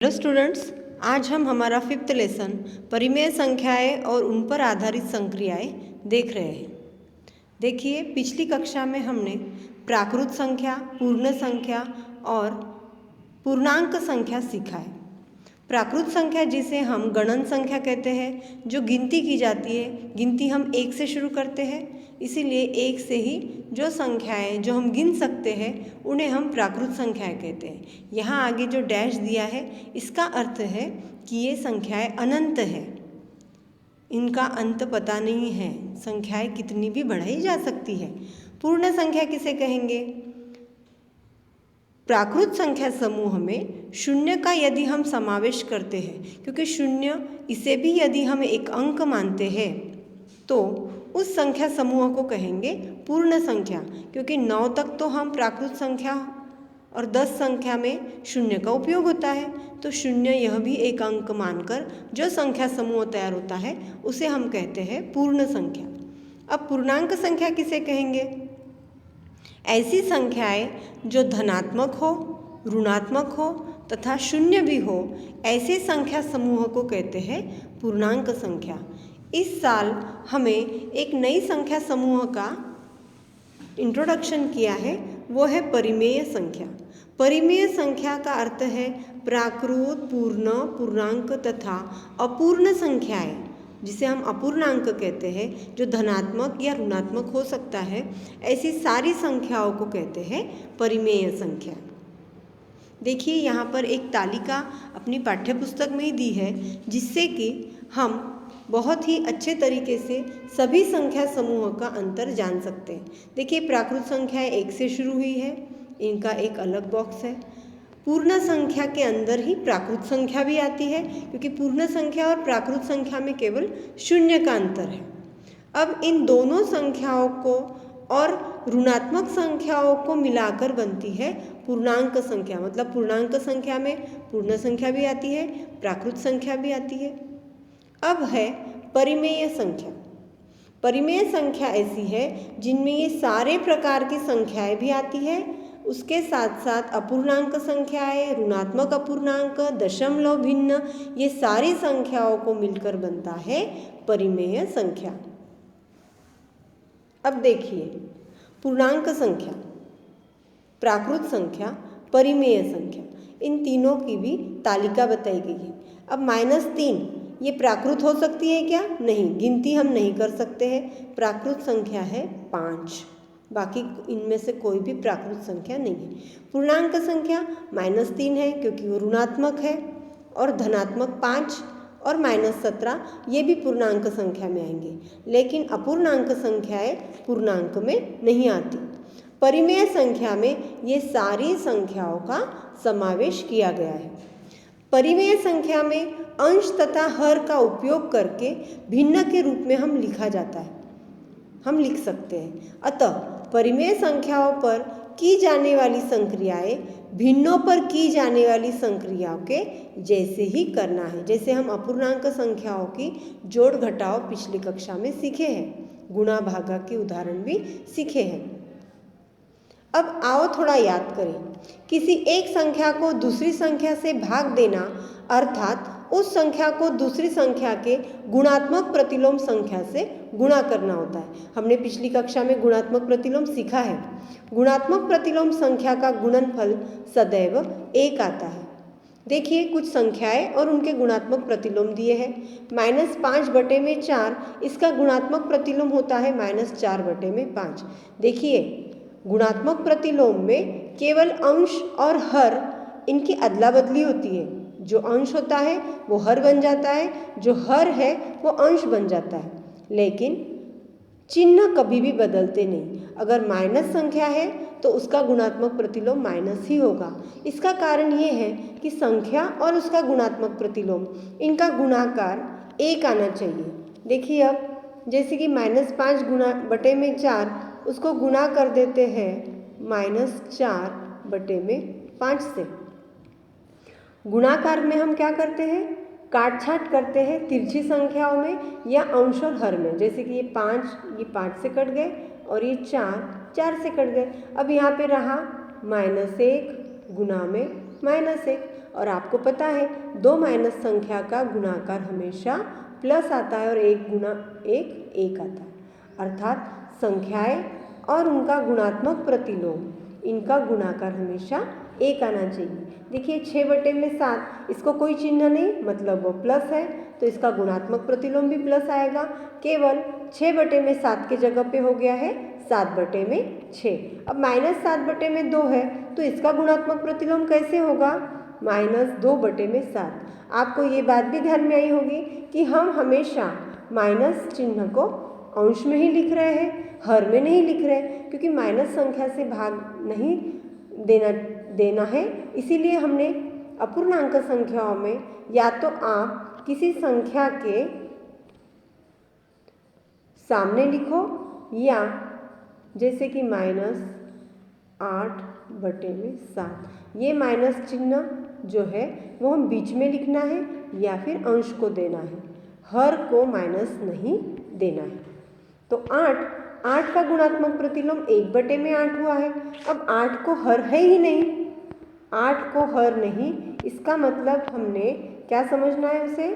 Hello students, आज हम हमारा 5th लेसन परिमेय संख्याएं और उन पर आधारित संक्रियाएं देख रहे हैं। देखिए, पिछली कक्षा में हमने प्राकृत संख्या, पूर्ण संख्या और पूर्णांक संख्या सीखा है। प्राकृत संख्या जिसे हम गणन संख्या कहते हैं, जो गिनती की जाती है, गिनती हम 1 से शुरू करते हैं, इसीलिए 1 से ही जो संख्याएं जो हम गिन सकते हैं उन्हें हम प्राकृत संख्याएं कहते हैं। यहाँ आगे जो डैश दिया है इसका अर्थ है कि ये संख्याएं अनंत है, इनका अंत पता नहीं है, संख्याएं कितनी भी बढ़ाई जा सकती है। पूर्ण संख्या किसे कहेंगे? प्राकृत संख्या समूह में शून्य का यदि हम समावेश करते हैं, क्योंकि शून्य इसे भी यदि हम एक अंक मानते हैं तो उस संख्या समूह को कहेंगे पूर्ण संख्या, क्योंकि 9 तक तो हम प्राकृत संख्या और 10 संख्या में शून्य का उपयोग होता है, तो शून्य यह भी एक अंक मानकर जो संख्या समूह तैयार होता है उसे हम कहते हैं पूर्ण संख्या। अब पूर्णांक संख्या किसे कहेंगे? ऐसी संख्याएं जो धनात्मक हो, ऋणात्मक हो तथा शून्य भी हो, ऐसे संख्या समूह को कहते हैं पूर्णांक संख्या। इस साल हमें एक नई संख्या समूह का इंट्रोडक्शन किया है, वो है परिमेय संख्या। परिमेय संख्या का अर्थ है प्राकृत, पूर्ण, पूर्णांक तथा अपूर्ण संख्याएं, जिसे हम अपूर्णांक कहते हैं, जो धनात्मक या ऋणात्मक हो सकता है, ऐसी सारी संख्याओं को कहते हैं परिमेय संख्या। देखिए, यहाँ पर एक तालिका अपनी पाठ्यपुस्तक में ही दी है, जिससे कि हम बहुत ही अच्छे तरीके से सभी संख्या समूह का अंतर जान सकते हैं। देखिए, प्राकृत संख्याएं 1 से शुरू हुई है, इनका एक अलग बॉक्स है। पूर्ण संख्या के अंदर ही प्राकृत संख्या भी आती है, क्योंकि पूर्ण संख्या और प्राकृत संख्या में केवल शून्य का अंतर है। अब इन दोनों संख्याओं को और ऋणात्मक संख्याओं को मिलाकर बनती है पूर्णांक संख्या। मतलब पूर्णांक संख्या में पूर्ण संख्या भी आती है, प्राकृत संख्या भी आती है। अब है परिमेय संख्या। परिमेय संख्या ऐसी है जिनमें ये सारे प्रकार की संख्याएं भी आती है, उसके साथ साथ अपूर्णांक संख्याएं, ऋणात्मक अपूर्णांक, दशमलव भिन्न, ये सारी संख्याओं को मिलकर बनता है परिमेय संख्या। अब देखिए, पूर्णांक संख्या, प्राकृत संख्या, परिमेय संख्या, इन तीनों की भी तालिका बताई गई है। अब -3 ये प्राकृत हो सकती है क्या? नहीं, गिनती हम नहीं कर सकते हैं। प्राकृत संख्या है 5, बाकी इनमें से कोई भी प्राकृत संख्या नहीं है। पूर्णांक संख्या -3 है, क्योंकि वो ऋणात्मक है, और धनात्मक 5 और -17 ये भी पूर्णांक संख्या में आएंगे, लेकिन अपूर्णांक संख्याएं पूर्णांक में नहीं आती। परिमेय संख्या में ये सारी संख्याओं का समावेश किया गया है। परिमेय संख्या में अंश तथा हर का उपयोग करके भिन्न के रूप में हम लिखा जाता है, हम लिख सकते हैं। अतः परिमेय संख्याओं पर की जाने वाली संक्रियाएं भिन्नों पर की जाने वाली संक्रियाओं के जैसे ही करना है। जैसे हम अपूर्णांक संख्याओं की जोड़ घटाव पिछली कक्षा में सीखे हैं, गुणा भागा के उदाहरण भी सीखे हैं। अब आओ थोड़ा याद करें। किसी एक संख्या को दूसरी संख्या से भाग देना, अर्थात उस संख्या को दूसरी संख्या के गुणात्मक प्रतिलोम संख्या से गुणा करना होता है। हमने पिछली कक्षा में गुणात्मक प्रतिलोम सीखा है। गुणात्मक प्रतिलोम संख्या का गुणनफल सदैव 1 आता है। देखिए, कुछ संख्याएं और उनके गुणात्मक प्रतिलोम दिए हैं। -5/4 इसका गुणात्मक प्रतिलोम होता है -4/5। देखिए, गुणात्मक प्रतिलोम में केवल अंश और हर इनकी अदला बदली होती है। जो अंश होता है वो हर बन जाता है, जो हर है वो अंश बन जाता है, लेकिन चिन्ह कभी भी बदलते नहीं। अगर माइनस संख्या है तो उसका गुणात्मक प्रतिलोम माइनस ही होगा। इसका कारण ये है कि संख्या और उसका गुणात्मक प्रतिलोम, इनका गुणाकार 1 आना चाहिए। देखिए, अब जैसे कि -5/4 उसको गुणा कर देते हैं -4/5 से। गुणाकार में हम क्या करते हैं? काट छाट करते हैं तिरछी संख्याओं में या अंश और हर में। जैसे कि ये 5 से कट गए और ये 4 से कट गए। अब यहाँ पे रहा -1 गुना में -1। और आपको पता है 2 माइनस संख्या का गुणाकार हमेशा प्लस आता है और 1 गुना 1 आता है। अर्थात संख्याएं और उनका गुणात्मक प्रतिलोम, इनका गुणाकार हमेशा 1 आना चाहिए। देखिए 6/7, इसको कोई चिन्ह नहीं, मतलब वो प्लस है, तो इसका गुणात्मक प्रतिलोम भी प्लस आएगा। केवल 6/7 के जगह पे हो गया है 7/6। अब -7/2 है, तो इसका गुणात्मक प्रतिलोम कैसे होगा? -2/7। आपको ये बात भी ध्यान में आई होगी कि हम हमेशा माइनस चिन्ह को अंश में ही लिख रहे हैं, हर में नहीं लिख रहे, क्योंकि माइनस संख्या से भाग नहीं देना है। इसीलिए हमने अपूर्णांक संख्याओं में या तो आप किसी संख्या के सामने लिखो, या जैसे कि -8/7, ये माइनस चिन्ह जो है वो हम बीच में लिखना है या फिर अंश को देना है, हर को माइनस नहीं देना है। तो 8 का गुणात्मक प्रतिलोम 1/8 हुआ है। अब 8 को हर है ही नहीं, 8 को हर नहीं, इसका मतलब हमने क्या समझना है उसे?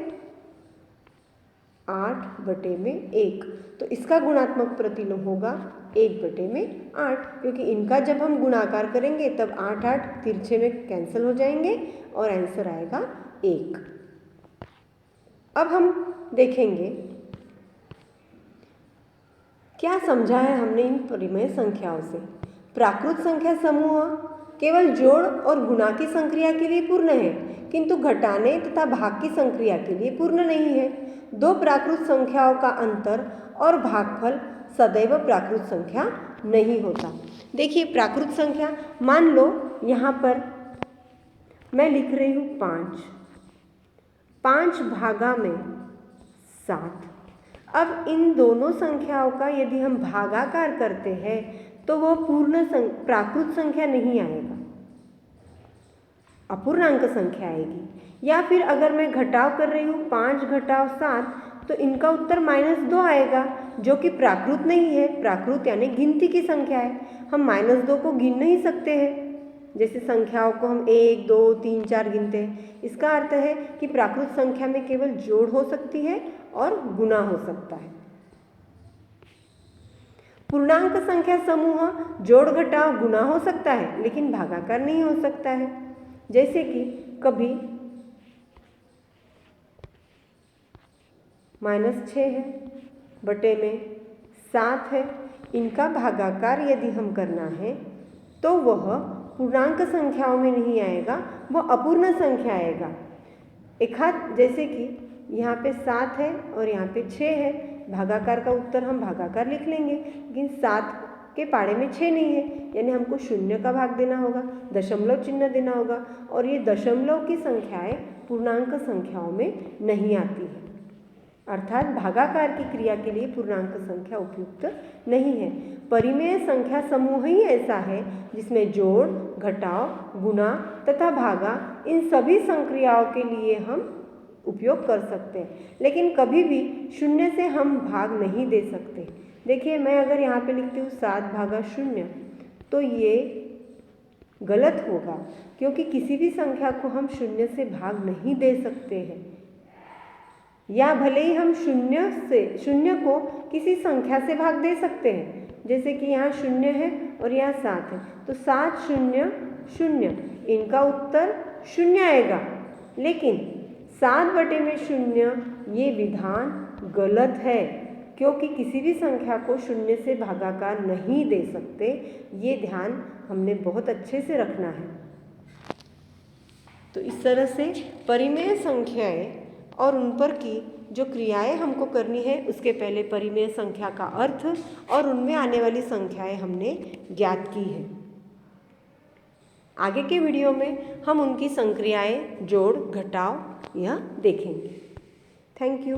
8/1। तो इसका गुणात्मक प्रतिलोम होगा 1/8, क्योंकि इनका जब हम गुणाकार करेंगे तब 8 तिरछे में कैंसिल हो जाएंगे और आंसर आएगा 1। अब हम देखेंगे क्या समझा है हमने इन परिमेय संख्याओं से। प्राकृत संख्या समूह केवल जोड़ और गुणा की संक्रिया के लिए पूर्ण है, किंतु घटाने तथा भाग की संक्रिया के लिए पूर्ण नहीं है। 2 प्राकृत संख्याओं का अंतर और भागफल सदैव प्राकृत संख्या नहीं होता। देखिए प्राकृत संख्या, मान लो यहाँ पर मैं लिख रही हूँ 5 भागा में 7। अब इन दोनों संख्याओं का यदि हम भागाकार करते हैं तो वो पूर्ण प्राकृत संख्या नहीं आएगा, अपूर्णांक संख्या आएगी। या फिर अगर मैं घटाव कर रही हूँ 5 घटाव 7, तो इनका उत्तर -2 आएगा, जो कि प्राकृत नहीं है। प्राकृत यानी गिनती की संख्या है, हम -2 को गिन नहीं सकते हैं। जैसे संख्याओं को हम 1, 2, 3, 4 गिनते हैं। इसका अर्थ है कि प्राकृत संख्या में केवल जोड़ हो सकती है और गुणा हो सकता है। पूर्णांक संख्या समूह जोड़ घटाव गुणा हो सकता है, लेकिन भागाकार नहीं हो सकता है। जैसे कि कभी -6 है, बटे में 7 है, इनका भागाकार यदि हम करना है तो वह पूर्णांक संख्याओं में नहीं आएगा, वह अपूर्ण संख्या आएगा। जैसे कि यहाँ पे 7 है और यहाँ पे 6 है, भागाकार का उत्तर हम भागाकार लिख लेंगे, लेकिन 7 के पाड़े में 6 नहीं है, यानी हमको 0 का भाग देना होगा, दशमलव चिन्ह देना होगा, और ये दशमलव की संख्याएं पूर्णांक संख्याओं में नहीं आती है। अर्थात भागाकार की क्रिया के लिए पूर्णांक संख्या उपयुक्त नहीं है। परिमेय संख्या समूह ही ऐसा है जिसमें जोड़, घटाव, गुणा तथा भागा, इन सभी संक्रियाओं के लिए हम उपयोग कर सकते हैं, लेकिन कभी भी 0 से हम भाग नहीं दे सकते। देखिए मैं अगर यहाँ पे लिखती हूँ 7/0, तो ये गलत होगा, क्योंकि किसी भी संख्या को हम 0 से भाग नहीं दे सकते हैं। या भले ही हम 0 को किसी संख्या से भाग दे सकते हैं, जैसे कि यहाँ 0 है और यहाँ 7 है, तो 7 0 0, इनका उत्तर 0 आएगा। लेकिन 7/0 ये विधान गलत है, क्योंकि किसी भी संख्या को 0 से भागाकार नहीं दे सकते। ये ध्यान हमने बहुत अच्छे से रखना है। तो इस तरह से परिमेय संख्याएं और उन पर की जो क्रियाएं हमको करनी है, उसके पहले परिमेय संख्या का अर्थ और उनमें आने वाली संख्याएं हमने ज्ञात की है। आगे के वीडियो में हम उनकी संक्रियाएं, जोड़, घटाव यह देखेंगे। Thank you.